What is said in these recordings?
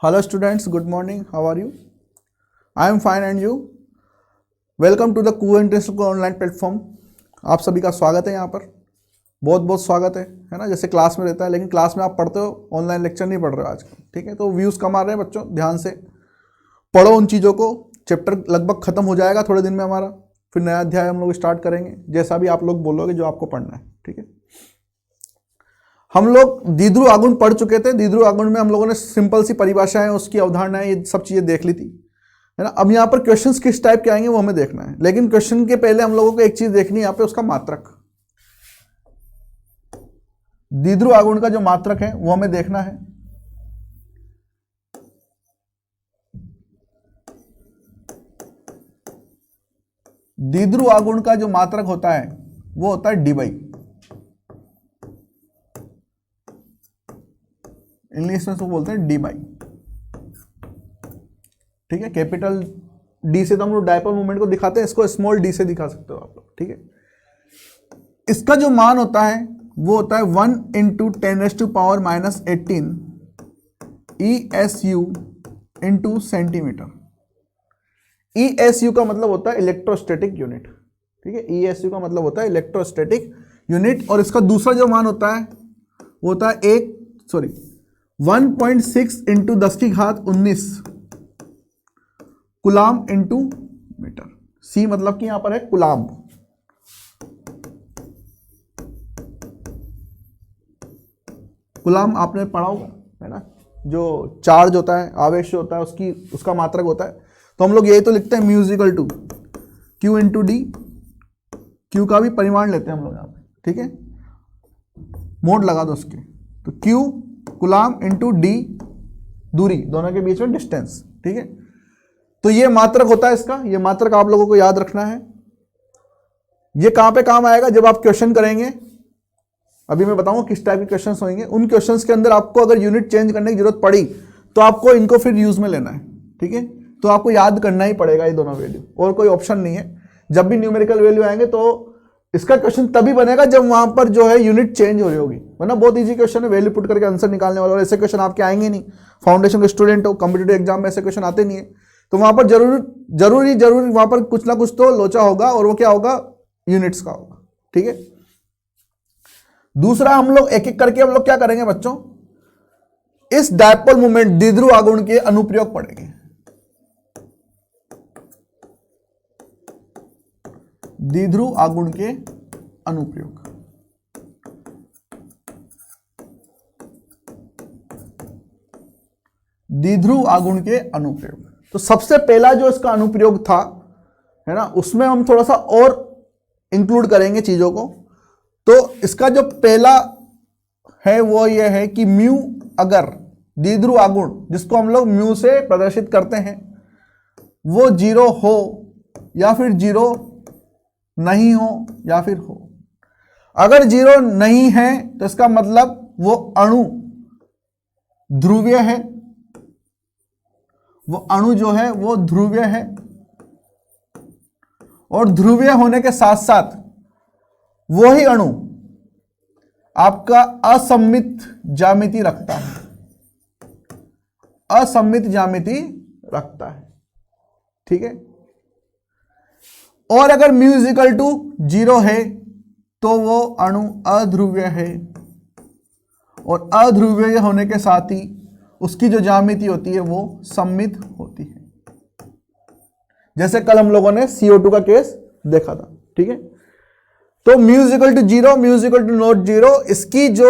Hello students, good morning. How are you? I am fine and you? Welcome to the कू interest को online platform. आप सभी का स्वागत है यहाँ पर, बहुत बहुत स्वागत है ना। जैसे क्लास में रहता है, लेकिन क्लास में आप पढ़ते हो, ऑनलाइन लेक्चर नहीं पढ़ रहे हो आजकल, ठीक है। तो व्यूज़ कम आ रहे हैं बच्चों, ध्यान से पढ़ो उन चीज़ों को। चैप्टर लगभग ख़त्म हो जाएगा थोड़े दिन में हमारा, फिर नया अध्याय हम लोग स्टार्ट करेंगे, जैसा भी आप लोग बोलोगे जो आपको पढ़ना है, ठीक है। हम लोग दीद्रु आगुण पढ़ चुके थे। दीद्रु आगुण में हम लोगों ने सिंपल सी परिभाषाएं, उसकी अवधारणाएं, ये सब चीज़ें देख ली थी, है ना। अब यहाँ पर क्वेश्चंस किस टाइप के आएंगे वो हमें देखना है, लेकिन क्वेश्चन के पहले हम लोगों को एक चीज़ देखनी है यहाँ पे, उसका मात्रक। दीद्रु आगुण का जो मात्रक है वो हमें देखना है। दीद्रु आगुण का जो मात्रक होता है वो होता है डी बाई, इंग्लिश में उसको बोलते हैं डी बाई, ठीक है। कैपिटल डी से तो हम लोग डायपोल मोमेंट को दिखाते हैं, इसको स्मॉल डी से दिखा सकते हो आप लोग, ठीक है। इसका जो मान होता है वो होता है 1 × 10⁻⁻18 ESU × सेंटीमीटर। ESU का मतलब होता है इलेक्ट्रोस्टैटिक यूनिट, ठीक है। ESU का मतलब होता है इलेक्ट्रोस्टैटिक यूनिट। और इसका दूसरा जो मान होता है वो होता है 1.6 × 10⁻19 कुलाम इंटू मीटर। सी मतलब कि यहां पर है कुलाम। कुलाम आपने पढ़ा होगा, है ना, जो चार्ज होता है, आवेश होता है, उसका मात्रक होता है। तो हम लोग यही तो लिखते हैं mu equal to Q × D। Q का भी परिमाण लेते हैं हम लोग यहाँ पे, ठीक है। मोड लगा दो उसके, तो Q कुलाम इंटू D दूरी, दोनों के बीच में डिस्टेंस, ठीक है। तो ये मात्रक होता है इसका, ये मात्रक आप लोगों को याद रखना है। ये कहां पे काम आएगा, जब आप क्वेश्चन करेंगे। अभी मैं बताऊंगा किस टाइप के क्वेश्चंस होंगे। उन क्वेश्चंस के अंदर आपको अगर यूनिट चेंज करने की जरूरत पड़ी तो आपको इनको फिर यूज में लेना है, ठीक है। तो आपको याद करना ही पड़ेगा ये दोनों वैल्यू, और कोई ऑप्शन नहीं है। जब भी न्यूमेरिकल वैल्यू आएंगे तो इसका क्वेश्चन तभी बनेगा जब वहां पर जो है यूनिट चेंज हो रही होगी, वरना बहुत इजी क्वेश्चन है, वैल्यू पुट करके आंसर निकालने वाला। और ऐसे क्वेश्चन आपके आएंगे नहीं, फाउंडेशन के स्टूडेंट हो, कॉम्पिटिटिव एग्जाम में ऐसे क्वेश्चन आते नहीं है। तो वहां पर जरूरी वहां पर कुछ ना कुछ तो लोचा होगा, और वो क्या होगा, यूनिट्स का होगा, ठीक है। दूसरा, हम लोग एक एक करके हम लोग क्या करेंगे बच्चों, इस डायपोल मोमेंट दीद्रु आगुण के अनुप्रयोग पढ़ेंगे। दीद्रु आगुण के अनुप्रयोग, दीद्रु आगुण के अनुप्रयोग। तो सबसे पहला जो इसका अनुप्रयोग था, है ना, उसमें हम थोड़ा सा और इंक्लूड करेंगे चीजों को। तो इसका जो पहला है वो ये है कि म्यू, अगर दीद्रु आगुण जिसको हम लोग म्यू से प्रदर्शित करते हैं वो 0 हो या फिर 0 नहीं हो या फिर हो। अगर 0 नहीं है तो इसका मतलब वो अणु ध्रुवीय है, वो अणु जो है वो ध्रुवीय है, और ध्रुवीय होने के साथ साथ वो ही अणु आपका असममित ज्यामिति रखता है, असममित ज्यामिति रखता है, ठीक है। और अगर म्यू इक्वल टू 0 है तो वो अणु अध्रुवीय है, और अध्रुवीय होने के साथ ही उसकी जो ज्यामिति होती है वो सममित होती है, जैसे कल हम लोगों ने CO2 का केस देखा था, ठीक है। तो mu equal to 0, mu equal to not 0, इसकी जो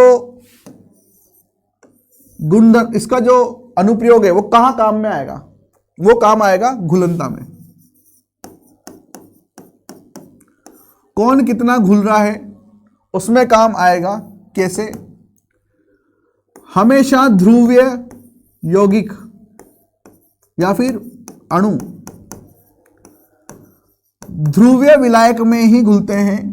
गुणधर्म, इसका जो अनुप्रयोग है वो कहां काम में आएगा, वो काम आएगा घुलनता में। कौन कितना घुल रहा है उसमें काम आएगा। कैसे, हमेशा ध्रुवीय यौगिक या फिर अणु ध्रुवीय विलायक में ही घुलते हैं,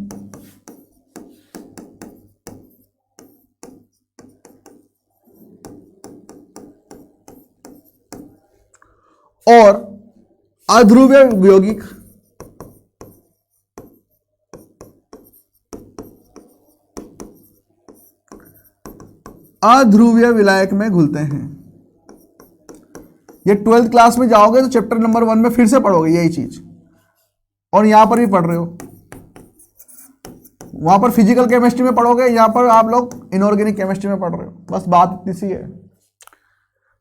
और अध्रुवीय यौगिक अध्रुवीय विलायक में घुलते हैं। ये 12th क्लास में जाओगे तो चैप्टर नंबर 1 में फिर से पढ़ोगे यही चीज, और यहां पर भी पढ़ रहे हो। वहां पर फिजिकल केमिस्ट्री में पढ़ोगे, यहां पर आप लोग इनऑर्गेनिक केमिस्ट्री में पढ़ रहे हो, बस बात इतनी सी है।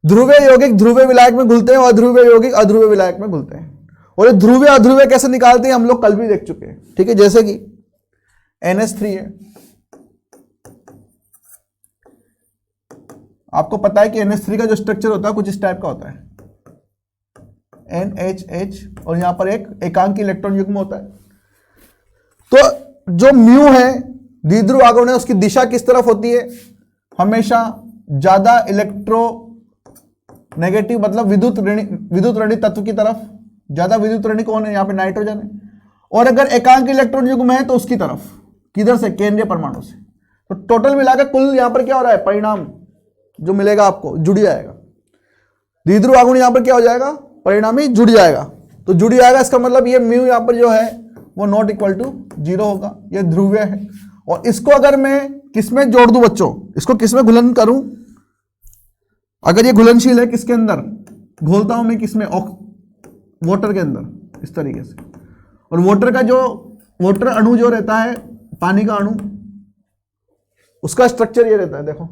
ध्रुवीय यौगिक ध्रुवीय विलायक में घुलते हैं और अध्रुवीय यौगिक अध्रुवीय विलायक में घुलते हैं। और ये ध्रुवीय अध्रुवीय कैसे निकालते हैं हम लोग कल भी देख चुके हैं, ठीक है। जैसे कि NH3 है, आपको पता है कि NH3 का जो स्ट्रक्चर होता है कुछ इस टाइप का होता है, NHH, और यहां पर एक एकांकी इलेक्ट्रॉन युग्म होता है। तो जो म्यू है द्विध्रुव आगमन है, उसकी दिशा किस तरफ होती है? हमेशा ज्यादा इलेक्ट्रो नेगेटिव, मतलब विद्युत ऋणी तत्व की तरफ। ज्यादा विद्युत ऋणी कौन है? यहां पे नाइट्रोजन है। और अगर एकांक इलेक्ट्रॉन युग्म है तो उसकी तरफ, किधर से? केंद्रीय परमाणु से। तो टोटल मिलाकर कुल यहां पर क्या हो रहा है? परिणाम जो मिलेगा आपको जुड़ जाएगा। द्विध्रुव आगमन यहां पर क्या हो जाएगा? परिणामी जुड़ जाएगा। तो जुड़ जाएगा, इसका मतलब ये म्यू यहां पर जो है वो नॉट इक्वल टू 0 होगा, ये ध्रुवीय है। और इसको अगर मैं किसमें जोड़ दूं बच्चों, इसको किसमें घुलन करूं? अगर ये घुलनशील है किसके अंदर घोलता हूं मैं? किसमें? वाटर के अंदर, इस तरीके से। और वाटर का जो वाटर अणु जो रहता है, पानी का अणु, उसका स्ट्रक्चर ये रहता है। देखो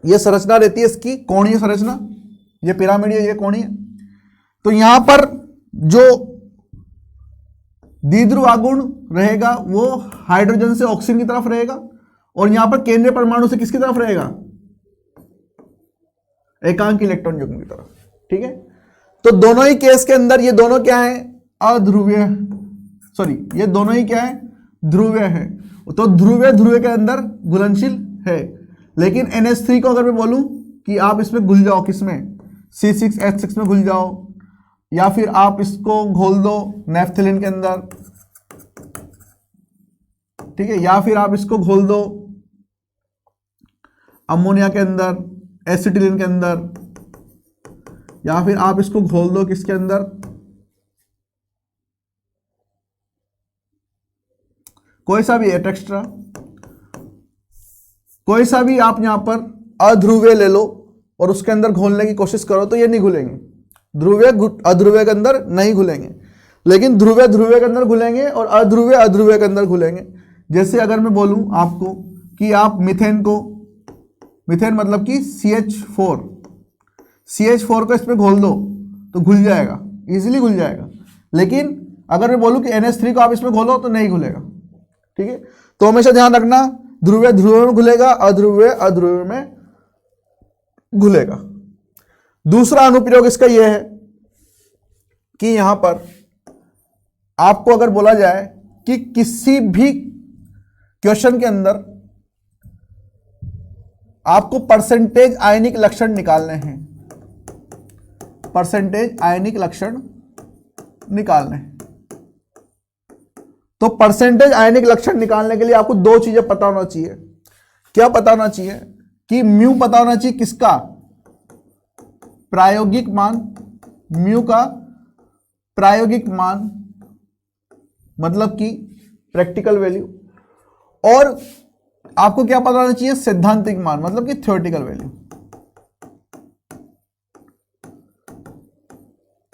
ये संरचना रहती है इसकी, कोणीय संरचना, ये पिरामिडीय, ये कोणीय। तो यहां पर जो द्विध्रुव आगुण रहेगा वो हाइड्रोजन से ऑक्सीजन की तरफ रहेगा, और यहां पर केंद्रीय परमाणु से किसकी तरफ रहेगा? एकांक इलेक्ट्रॉन युग्म की तरफ, ठीक है। तो दोनों ही केस के अंदर ये दोनों क्या है? अध्रुवीय, सॉरी ये दोनों ही क्या है? ध्रुवीय है। तो ध्रुवीय के अंदर घुलनशील है। लेकिन NH3 को अगर मैं बोलूं कि आप इसमें घुल जाओ, किसमें? C6H6 में घुल जाओ, या फिर आप इसको घोल दो नेफ्थलीन के अंदर, ठीक है, या फिर आप इसको घोल दो अमोनिया के अंदर, एसिटिलीन के अंदर, या फिर आप इसको घोल दो किसके अंदर? कोई सा भी एक्स्ट्रा, कोई सा भी आप यहां पर अध्रुवीय ले लो और उसके अंदर घोलने की कोशिश करो तो ये नहीं घुलेंगे। ध्रुवीय अध्रुवीय के अंदर नहीं घुलेंगे, लेकिन ध्रुवीय ध्रुवीय के अंदर घुलेंगे और अध्रुवीय अध्रुवीय के अंदर घुलेंगे। जैसे अगर मैं बोलूं आपको कि आप मीथेन को, मीथेन मतलब कि CH4 को इसमें घोल दो तो घुल जाएगा, इजीली घुल जाएगा। लेकिन अगर मैं बोलूं कि NH3 को आप इसमें घोलो तो नहीं घुलेगा, ठीक है। तो हमेशा ध्यान रखना, ध्रुवीय ध्रुवीय में घुलेगा, अध्रुवीय अध्रुवीय में घुलेगा। दूसरा अनुप्रयोग इसका यह है कि यहां पर आपको अगर बोला जाए कि किसी भी क्वेश्चन के अंदर आपको परसेंटेज आयनिक लक्षण निकालने हैं, परसेंटेज आयनिक लक्षण निकालने हैं, तो परसेंटेज आयनिक लक्षण निकालने के लिए आपको दो चीजें पता होना चाहिए। क्या पता होना चाहिए? कि म्यू पता होना चाहिए किसका? प्रायोगिक मान, म्यू का प्रायोगिक मान मतलब कि प्रैक्टिकल वैल्यू। और आपको क्या पता होना चाहिए? सैद्धांतिक मान मतलब कि थ्योरेटिकल वैल्यू।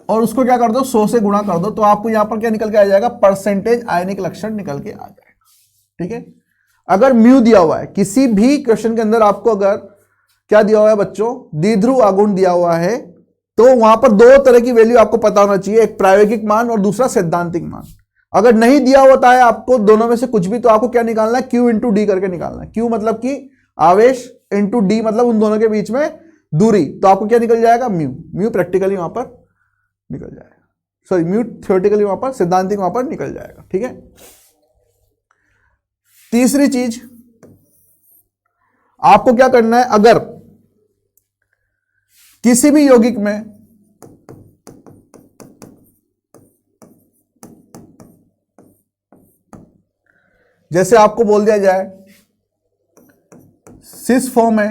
और उसको क्या कर दो? 100 से गुणा कर दो, तो आपको यहां पर क्या निकल के आ जाएगा? परसेंटेज आयनिक लक्षण निकल के आ जाएगा, ठीक है। अगर म्यू दिया हुआ है किसी भी क्वेश्चन के अंदर, आपको अगर क्या दिया हुआ है बच्चों? द्विध्रुव आगुण दिया हुआ है, तो वहां पर दो तरह की वैल्यू आपको पता होना चाहिए, एक प्रायोगिक मान और दूसरा सैद्धांतिक मान। अगर नहीं दिया होता है आपको दोनों में से कुछ भी, तो आपको क्या निकालना है? Q इंटू डी करके निकालना है। Q मतलब कि आवेश, इंटू डी मतलब उन दोनों के बीच में दूरी। तो आपको क्या निकल जाएगा? म्यू। म्यू प्रैक्टिकली वहां पर निकल जाएगा, सॉरी म्यू थ्योरेटिकली वहां पर, सैद्धांतिक वहां पर निकल जाएगा, ठीक है। तीसरी चीज आपको क्या करना है? अगर किसी भी यौगिक में जैसे आपको बोल दिया जाए सिस फॉर्म है,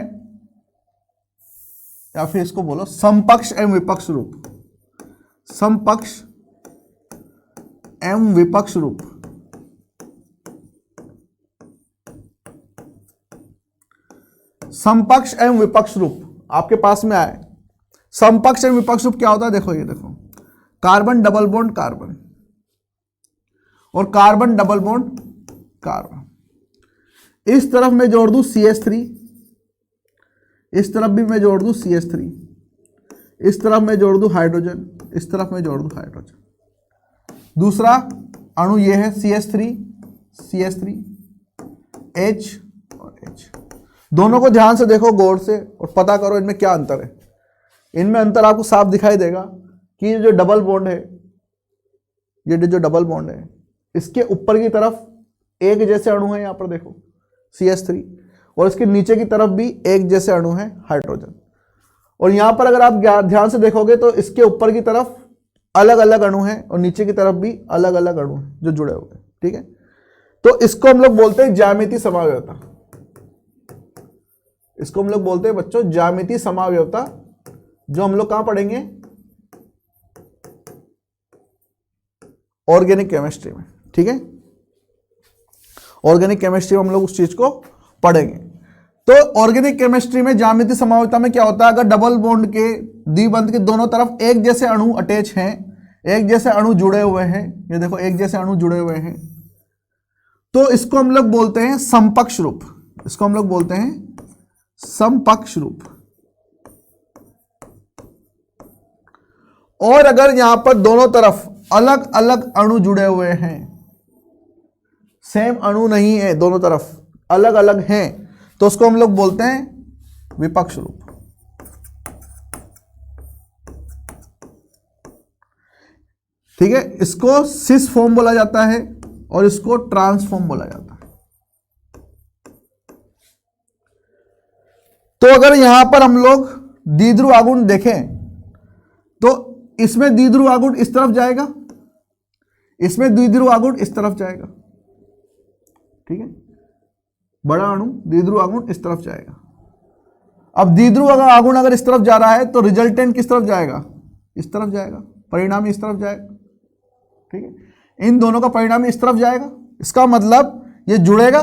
या फिर इसको बोलो समपक्ष एवं विपक्ष रूप, समपक्ष एवं विपक्ष रूप, समपक्ष एवं विपक्ष रूप आपके पास में आए, समपक्ष एवं विपक्ष रूप क्या होता है, देखो ये देखो, कार्बन डबल बॉन्ड कार्बन और कार्बन डबल बॉन्ड कार्बन, इस तरफ मैं जोड़ दूं CH3, इस तरफ भी मैं जोड़ दूं CH3, इस तरफ मैं जोड़ दूं हाइड्रोजन, इस तरफ मैं जोड़ दूं हाइड्रोजन। दूसरा अणु ये है CH3 H और H। दोनों को ध्यान से देखो गौर से और पता करो इनमें क्या अंतर है। इनमें अंतर आपको साफ दिखाई देगा कि ये जो डबल बॉन्ड है, ये जो डबल बॉन्ड है, इसके ऊपर की तरफ एक जैसे अणु है, यहां पर देखो CH3, और इसके नीचे की तरफ भी एक जैसे अणु है हाइड्रोजन। और यहां पर अगर आप ध्यान से देखोगे तो इसके ऊपर की तरफ अलग अलग अणु हैं और नीचे की तरफ भी अलग अलग अणु हैं जो जुड़े हुए हैं, ठीक है। तो इसको हम लोग बोलते हैं ज्यामितीय समावयवता। इसको हम लोग बोलते हैं बच्चों ज्यामितीय समावयवता, जो हम लोग कहां पढ़ेंगे, ऑर्गेनिक केमिस्ट्री में, ठीक है। ऑर्गेनिक केमिस्ट्री में हम लोग उस चीज को पढ़ेंगे। तो ऑर्गेनिक केमिस्ट्री में ज्यामितीय समावयवता में क्या होता है, अगर डबल बॉन्ड के द्विबंध के दोनों तरफ एक जैसे अणु अटैच हैं, एक जैसे अणु जुड़े हुए हैं, ये देखो एक जैसे अणु जुड़े हुए हैं, तो इसको हम लोग बोलते हैं समपक्ष रूप। इसको हम लोग बोलते हैं समपक्ष रूप। और अगर यहां पर दोनों तरफ अलग अलग अणु जुड़े हुए हैं, सेम अणु नहीं है, दोनों तरफ अलग अलग हैं, तो उसको हम लोग बोलते हैं विपक्ष रूप। ठीक है, इसको सिस फॉर्म बोला जाता है और इसको ट्रांसफॉर्म बोला जाता है। तो अगर यहां पर हम लोग द्विध्रुव आघूर्ण देखें तो इसमें द्विध्रुव आघूर्ण इस तरफ जाएगा, इसमें द्विध्रुव आघूर्ण इस तरफ जाएगा, ठीक है। बड़ा अणु द्विध्रुव आघूर्ण इस तरफ जाएगा। अब द्विध्रुव आघूर्ण अगर इस तरफ जा रहा है तो रिजल्टेंट किस तरफ जाएगा, इस तरफ जाएगा, परिणामी इस तरफ जाएगा, ठीक है। इन दोनों का परिणामी इस तरफ जाएगा, इसका मतलब ये जुड़ेगा,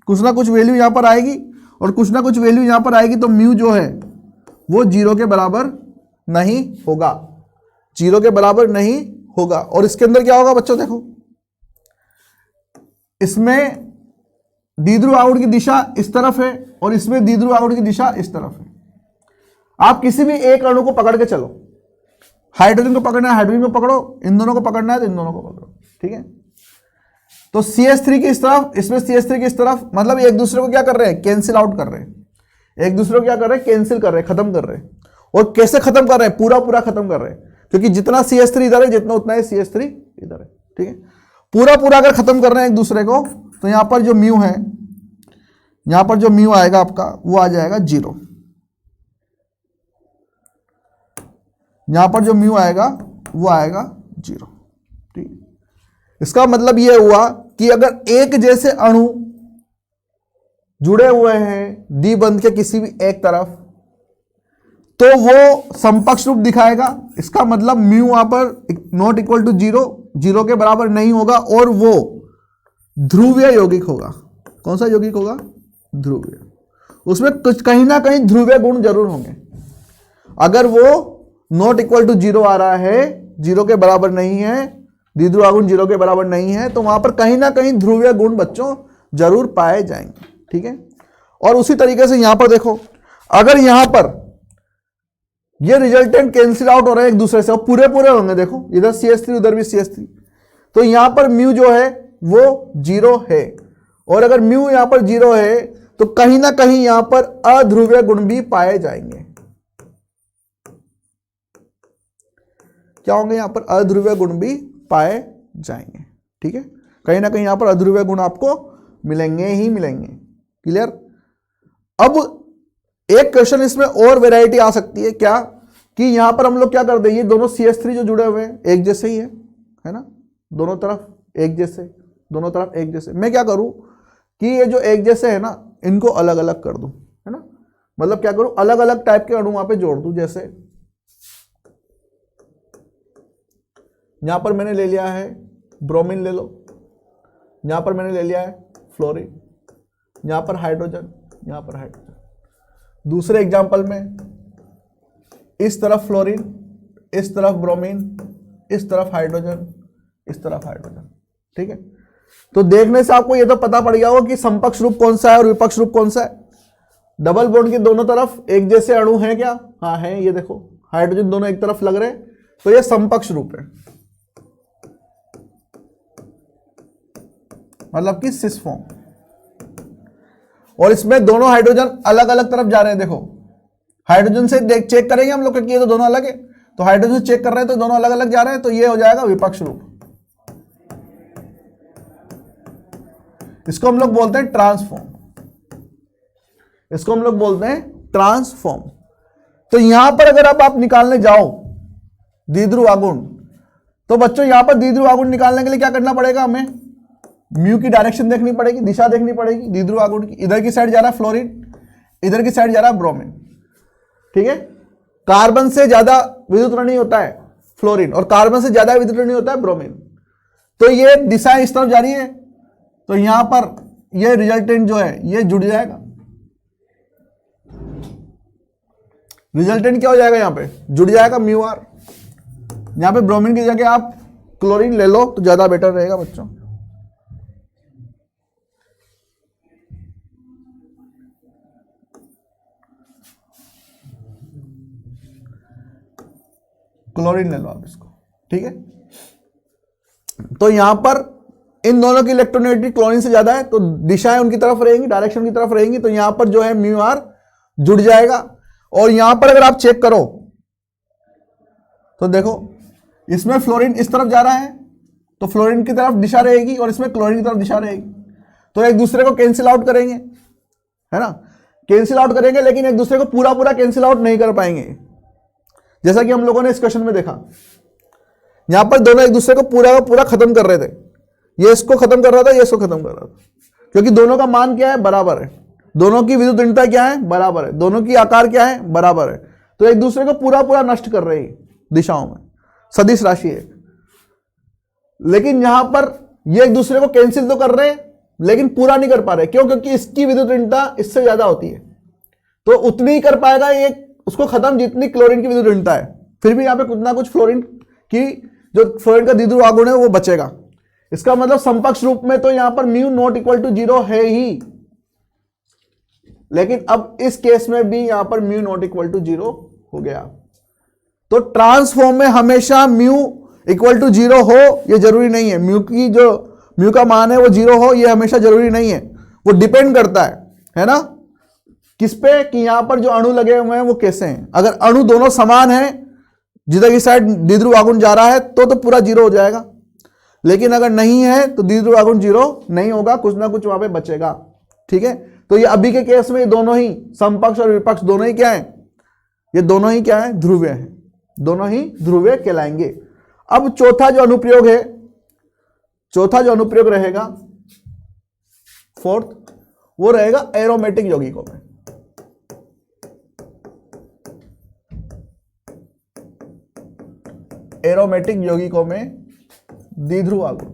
कुछ ना कुछ वैल्यू यहां पर आएगी और कुछ ना कुछ वैल्यू यहां पर आएगी, तो म्यू जो है वो 0 के बराबर नहीं होगा, 0 के बराबर नहीं होगा। और इसके अंदर क्या होगा बच्चों, देखो इसमें द्विध्रुव आघूर्ण की दिशा इस तरफ है और इसमें द्विध्रुव आघूर्ण की दिशा इस तरफ है। आप किसी भी एक अणु को पकड़ के चलो, हाइड्रोजन को पकड़ना है हाइड्रोजन को पकड़ो, इन दोनों को पकड़ना है तो इन दोनों को पकड़ो, ठीक है। तो CH3 की इस तरफ, इसमें CH3 की इस तरफ, मतलब एक दूसरे को क्या कर रहे हैं, कैंसिल आउट कर रहे हैं, एक दूसरे को क्या कर रहे हैं, कैंसिल कर रहे हैं, खत्म कर रहे हैं। और कैसे खत्म कर रहे हैं, पूरा पूरा खत्म कर रहे हैं, क्योंकि जितना CH3 इधर है जितना उतना ही CH3 इधर है, ठीक है। पूरा पूरा अगर खत्म कर रहे हैं एक दूसरे को, तो यहां पर जो म्यू है, यहां पर जो म्यू आएगा आपका वो आ जाएगा 0। यहां पर जो म्यू आएगा वो आएगा 0, ठीक है। इसका मतलब ये हुआ कि अगर एक जैसे अणु जुड़े हुए हैं द्विबंध के किसी भी एक तरफ, तो वो समपक्ष रूप दिखाएगा। इसका मतलब म्यू वहां पर नॉट इक्वल टू 0, 0 के बराबर नहीं होगा और वो ध्रुवीय यौगिक होगा। कौन सा यौगिक होगा, ध्रुवीय। उसमें कुछ कहीं ना कहीं ध्रुवीय गुण जरूर होंगे। अगर वो नॉट इक्वल टू 0 आ रहा है, 0 के बराबर नहीं है, द्विध्रुव आघूर्ण 0 के बराबर नहीं है, तो वहां पर कहीं ना कहीं ध्रुवीय गुण बच्चों जरूर पाए जाएंगे, ठीक है। और उसी तरीके से यहां पर देखो, अगर यहां पर ये रिजल्टेंट कैंसिल आउट हो रहे हैं एक दूसरे से और पूरे पूरे होंगे, देखो इधर CH3 उधर भी CH3, तो यहां पर म्यू जो है वो 0 है। और अगर म्यू यहां पर 0 है तो कहीं ना कहीं यहां पर अध्रुवीय गुण भी पाए जाएंगे। क्या होंगे, यहां पर अध्रुवीय गुण भी पाए जाएंगे, ठीक है। कहीं ना कहीं यहां पर अध्रुवीय गुण आपको मिलेंगे ही मिलेंगे, क्लियर। अब एक क्वेश्चन इसमें और वैरायटी आ सकती है, क्या कि यहां पर हम लोग क्या कर देंगे, दोनों CH3 जो जुड़े हुए हैं एक जैसे ही है ना, दोनों तरफ एक जैसे, दोनों तरफ एक जैसे। मैं क्या करूं कि ये जो एक जैसे है ना, इनको अलग अलग कर दूं, है ना। मतलब क्या करूं, अलग अलग टाइप के अणु वहां पे जोड़ दूं। जैसे यहां पर मैंने ले लिया है ब्रोमीन, ले लो, यहां पर मैंने ले लिया है फ्लोरीन, यहां पर हाइड्रोजन, यहां पर हाइड्रोजन। दूसरे एग्जाम्पल में इस तरफ फ्लोरीन, इस तरफ ब्रोमीन, इस तरफ हाइड्रोजन, इस तरफ हाइड्रोजन। ठीक है, तो देखने से आपको ये तो पता पड़ गया होगा कि समकक्ष रूप कौन सा है और विपक्ष रूप कौन सा है। डबल बॉन्ड के दोनों तरफ एक जैसे अणु हैं क्या? हाँ है, ये देखो हाइड्रोजन दोनों एक तरफ लग रहे हैं, तो ये समकक्ष रूप है, मतलब कि सिस फॉर्म। और इसमें दोनों हाइड्रोजन अलग अलग तरफ जा रहे हैं। देखो हाइड्रोजन से चेक करेंगे हम लोग कि ये तो दोनों अलग है, तो हाइड्रोजन चेक कर रहे हैं तो दोनों अलग अलग जा रहे हैं, तो ये हो जाएगा विपक्ष रूप। इसको हम लोग बोलते हैं ट्रांसफॉर्म, इसको हम लोग बोलते हैं ट्रांसफॉर्म। तो यहां पर अगर आप निकालने जाओ द्विध्रुव आघूर्ण, तो बच्चों यहां पर द्विध्रुव आघूर्ण निकालने के लिए क्या करना पड़ेगा? हमें म्यू की डायरेक्शन देखनी पड़ेगी, दिशा देखनी पड़ेगी द्विध्रुव आघूर्ण की। इधर की साइड जा रहा है फ्लोरीन, इधर की साइड जा रहा है ब्रोमीन। ठीक है, कार्बन से ज्यादा विद्युतरणीय होता है फ्लोरीन और कार्बन से ज्यादा विद्युतरणीय होता है ब्रोमीन। तो ये दिशा इस तरफ जा रही है, तो यहां पर ये रिजल्टेंट जो है ये जुड़ जाएगा। रिजल्टेंट क्या हो जाएगा? यहां पे जुड़ जाएगा म्यू आर। यहां पे ब्रोमीन की जगह आप क्लोरीन ले लो तो ज्यादा बेटर रहेगा बच्चों। क्लोरीन ले लो आप इसको। ठीक है, तो यहां पर इन दोनों की इलेक्ट्रोनेगेटिविटी क्लोरीन से ज्यादा है, तो दिशाएं उनकी तरफ रहेंगी, डायरेक्शन उनकी तरफ रहेंगी, तो यहां पर जो है म्यू आर जुड़ जाएगा। और यहां पर अगर आप चेक करो तो देखो इसमें फ्लोरीन इस तरफ जा रहा है, तो फ्लोरीन की तरफ दिशा रहेगी और इसमें क्लोरीन की तरफ दिशा रहेगी, तो एक दूसरे को कैंसिल आउट करेंगे, है ना, कैंसिल आउट करेंगे, लेकिन एक दूसरे को पूरा पूरा कैंसिल आउट नहीं कर पाएंगे। जैसा कि हम लोगों ने इस क्वेश्चन में देखा, यहां पर दोनों एक दूसरे को पूरा का पूरा खत्म कर रहे थे। ये इसको खत्म कर रहा था, ये इसको खत्म कर रहा था, क्योंकि दोनों का मान क्या है? बराबर है। दोनों की विद्युत क्या है? बराबर है। दोनों की आकार क्या है? बराबर है। तो एक दूसरे को पूरा पूरा नष्ट कर रही दिशाओं में, सदिश राशि है। लेकिन यहां पर ये एक दूसरे को कैंसिल तो कर रहे हैं, लेकिन पूरा नहीं कर पा रहे। क्यों? क्योंकि इसकी विद्युत इससे ज्यादा होती है, तो उतनी ही कर पाएगा ये उसको खत्म जितनी क्लोरीन की विद्युत है। फिर भी यहां पे कुछ ना कुछ फ्लोरीन की, जो फ्लोरीन का द्विध्रुव आघूर्ण है वो बचेगा। इसका मतलब समकक्ष रूप में तो यहां पर म्यू नॉट इक्वल टू 0 है ही, लेकिन अब इस केस में भी यहां पर म्यू नॉट इक्वल टू 0 हो गया। तो ट्रांसफॉर्म में हमेशा म्यू इक्वल टू 0 हो ये जरूरी नहीं है। म्यू का मान है वो 0 हो ये हमेशा जरूरी नहीं है, वो डिपेंड करता है ना, किस पे? कि यहां पर जो अणु लगे हुए हैं वो कैसे हैं। अगर अणु दोनों समान है, जिधर की साइड द्विध्रुव आघूर्ण जा रहा है तो पूरा 0 हो जाएगा, लेकिन अगर नहीं है तो द्विध्रुव आघूर्ण 0 नहीं होगा, कुछ ना कुछ वहां पे बचेगा। ठीक है, तो ये अभी के केस में ये दोनों ही समपक्ष और विपक्ष दोनों ही क्या है? ये दोनों ही क्या है? ध्रुवीय है, दोनों ही ध्रुवीय कहलाएंगे। अब चौथा जो अनुप्रयोग है, चौथा जो अनुप्रयोग रहेगा, फोर्थ, वो रहेगा एरोमेटिक यौगिकों में। एरोमेटिक यौगिकों में द्विध्रुव आघूर्ण।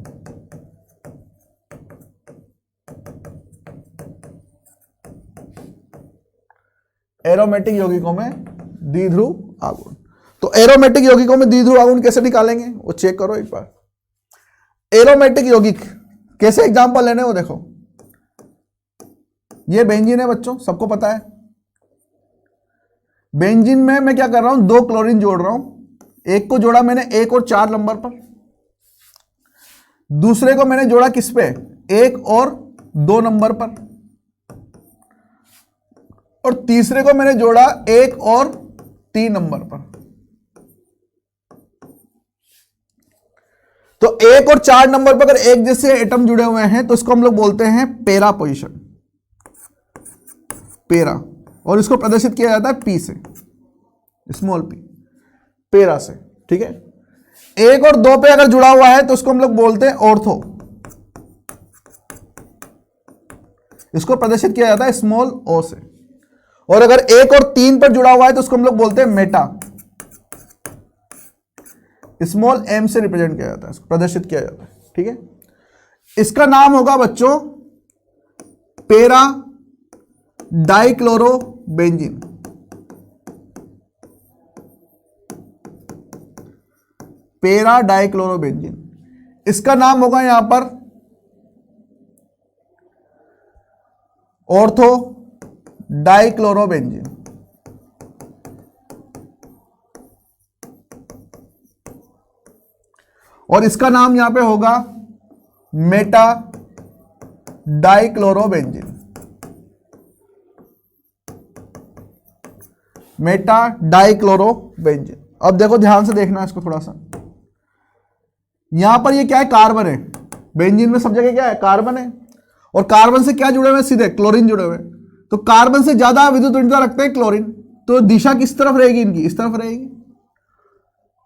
एरोमेटिक यौगिकों में द्विध्रुव आघूर्ण। तो एरोमेटिक यौगिकों में द्विध्रुव आघूर्ण कैसे निकालेंगे वो चेक करो एक बार। एरोमेटिक यौगिक कैसे एग्जांपल लेने वो देखो। ये बेंजीन है बच्चों, सबको पता है। बेंजीन में मैं क्या कर रहा हूं? 2 क्लोरीन जोड़ रहा हूं। एक को जोड़ा मैंने 1 और 4 नंबर पर, दूसरे को मैंने जोड़ा किस पे? 1 और 2 नंबर पर, और तीसरे को मैंने जोड़ा 1 और 3 नंबर पर। तो 1 और 4 नंबर पर अगर एक जैसे एटम जुड़े हुए हैं तो इसको हम लोग बोलते हैं पेरा पोजीशन, पेरा, और इसको प्रदर्शित किया जाता है पी से, स्मॉल पी, पेरा से। ठीक है, 1 और 2 पे अगर जुड़ा हुआ है तो उसको हम लोग बोलते हैं ऑर्थो, इसको प्रदर्शित किया जाता है स्मॉल ओ से। और अगर 1 और 3 पर जुड़ा हुआ है तो उसको हम लोग बोलते हैं मेटा, स्मॉल एम से रिप्रेजेंट किया जाता है, इसको प्रदर्शित किया जाता है। ठीक है, इसका नाम होगा बच्चों पेरा, डाइक्लोरो बेंजीन। Para dichlorobenzene. इसका नाम होगा यहां पर ऑर्थो डाइक्लोरोबेंजीन। और इसका नाम यहां पे होगा मेटा डाइक्लोरोबेंजीन। Meta dichlorobenzene. अब देखो ध्यान से देखना इसको थोड़ा सा। यहां पर ये क्या है, कार्बन है। बेंजीन में सब जगह क्या है, कार्बन है। और कार्बन से क्या जुड़े हुए हैं, सीधे क्लोरीन जुड़े हुए हैं। तो कार्बन से ज्यादा विद्युत ऋणता रखते हैं क्लोरीन। तो दिशा किस तरफ रहेगी इनकी, इस तरफ रहेगी।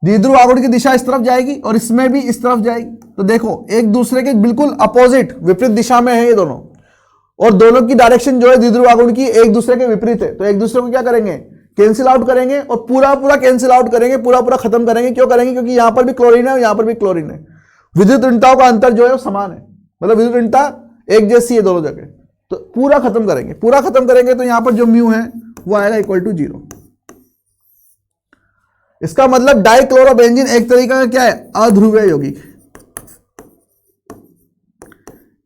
द्विध्रुव आघूर्ण की दिशा इस तरफ जाएगी और इसमें भी इस तरफ जाएगी। तो देखो एक दूसरे के बिल्कुल अपोजिट, विपरीत दिशा में है ये दोनों। और दोनों की डायरेक्शन जो है द्विध्रुव आघूर्ण की एक दूसरे के विपरीत है। तो एक दूसरे को क्या करेंगे, कैंसिल आउट करेंगे और पूरा पूरा कैंसिल आउट करेंगे, पूरा पूरा खत्म करेंगे। क्यों करेंगे, क्योंकि यहां पर भी क्लोरीन है और यहां पर भी क्लोरीन है। विद्युत ऋणताओं का अंतर जो है वो समान है, मतलब विद्युत ऋणता एक जैसी है दोनों जगह। तो पूरा खत्म करेंगे, पूरा खत्म करेंगे तो यहां पर जो म्यू है वो आएगा इक्वल टू 0। इसका मतलब डाइक्लोरोबेंजीन एक तरीका का क्या है, अध्रुवीय यौगिक।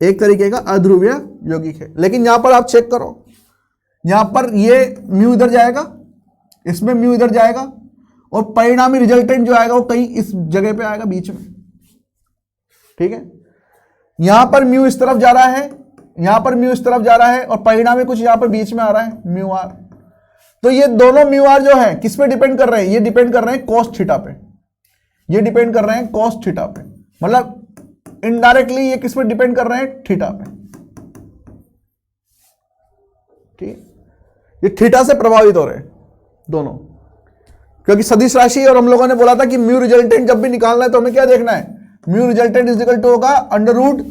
एक तरीके का अध्रुवीय यौगिक है। लेकिन यहां पर आप चेक करो, यहां पर ये म्यू इधर जाएगा, इसमें म्यू इधर जाएगा और परिणामी रिजल्टेंट जो आएगा वो कहीं इस जगह पे आएगा बीच में। ठीक है, यहां पर म्यू इस तरफ जा रहा है, यहां पर म्यू इस तरफ जा रहा है और परिणामी कुछ यहां पर बीच में आ रहा है, म्यू आर। तो ये दोनों म्यू आर जो है किस पे डिपेंड कर रहे हैं, ये डिपेंड कर रहे हैं कॉस थीटा पे। ये डिपेंड कर रहे हैं कॉस थीटा पे, मतलब इनडायरेक्टली ये किस पे डिपेंड कर रहे हैं, थीटा पे। ठीक, ये थीटा से प्रभावित हो रहे हैं दोनों, क्योंकि सदिश राशि। और हम लोगों ने बोला था कि म्यू रिजल्टेंट जब भी निकालना है तो हमें क्या देखना है, mu resultant is equal to होगा under root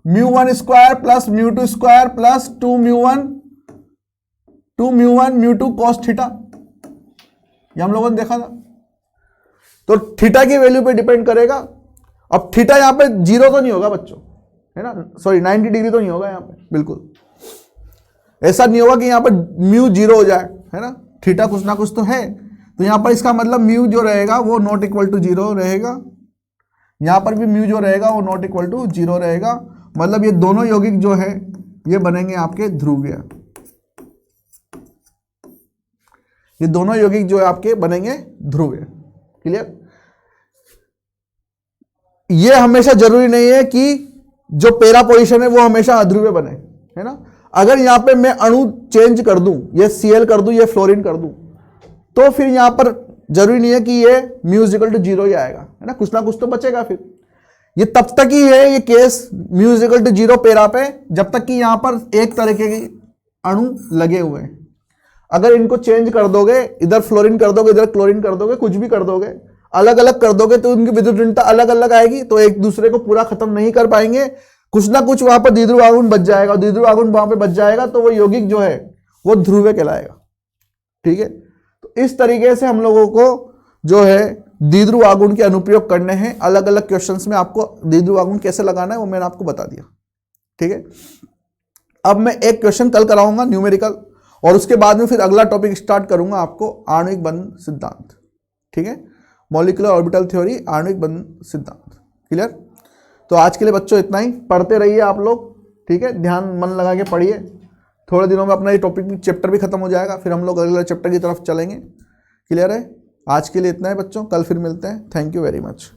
mu 1 square plus mu 2 square plus 2 mu 1 mu 2 cos theta. ये हम लोगों ने देखा था। तो थीटा की वैल्यू पे डिपेंड करेगा। अब थीटा यहां पे 0 तो नहीं होगा बच्चों, है ना, सॉरी 90 डिग्री तो नहीं होगा यहां पे, बिल्कुल ऐसा नहीं होगा कि यहां पर म्यू 0 हो जाए, है ना। थीटा कुछ ना कुछ तो है। तो यहां पर इसका मतलब म्यू जो रहेगा वो नॉट इक्वल टू 0 रहेगा। यहां पर भी म्यू जो रहेगा वो नॉट इक्वल टू 0 रहेगा। मतलब ये दोनों यौगिक जो है ये बनेंगे आपके ध्रुवीय। ये दोनों यौगिक जो है आपके बनेंगे ध्रुवीय। क्लियर। ये हमेशा जरूरी नहीं है कि जो पैरा पोजीशन है वो हमेशा अध्रुवीय बने, है ना। अगर यहां पे मैं अणु चेंज कर दूं, ये Cl कर दूं, ये फ्लोरीन कर दूं, तो फिर यहां पर जरूरी नहीं है कि ये म्यू इक्वल टू 0 ही आएगा, है ना, कुछ ना कुछ तो बचेगा। फिर ये तब तक ही है ये case mu equal to 0 para पे, जब तक कि यहां पर एक तरीके के अणु लगे हुए हैं। अगर इनको चेंज कर दोगे, इधर फ्लोरीन कर दोगे, इधर क्लोरीन कर दोगे, कुछ भी कर दोगे, अलग अलग कर दोगे, तो उनकी विद्युत ऋणता अलग अलग आएगी। तो एक दूसरे को पूरा खत्म नहीं कर पाएंगे। कुछ ना कुछ वहां पर द्विध्रुव आघूर्ण बच जाएगा, द्विध्रुव आघूर्ण वहां पे बच जाएगा, तो वो यौगिक जो है वो ध्रुवीय कहलाएगा। ठीक है। तो इस तरीके से हम लोगों को जो है द्विध्रुव आघूर्ण के अनुप्रयोग करने हैं। अलग अलग क्वेश्चंस में आपको द्विध्रुव आघूर्ण कैसे लगाना है वो मैंने आपको बता दिया। ठीक है। अब मैं एक क्वेश्चन कल कराऊंगा न्यूमेरिकल, और उसके बाद में फिर अगला टॉपिक स्टार्ट करूंगा आपको आणविक बंध सिद्धांत। ठीक है, मॉलिक्यूलर ऑर्बिटल थ्योरी, आणविक बंध सिद्धांत। क्लियर। तो आज के लिए बच्चों इतना ही। पढ़ते रहिए आप लोग, ठीक है, ध्यान मन लगा के पढ़िए। थोड़े दिनों में अपना ये टॉपिक भी, चैप्टर भी खत्म हो जाएगा, फिर हम लोग अगले चैप्टर की तरफ चलेंगे। क्लियर है। आज के लिए इतना है बच्चों, कल फिर मिलते हैं। Thank you very much.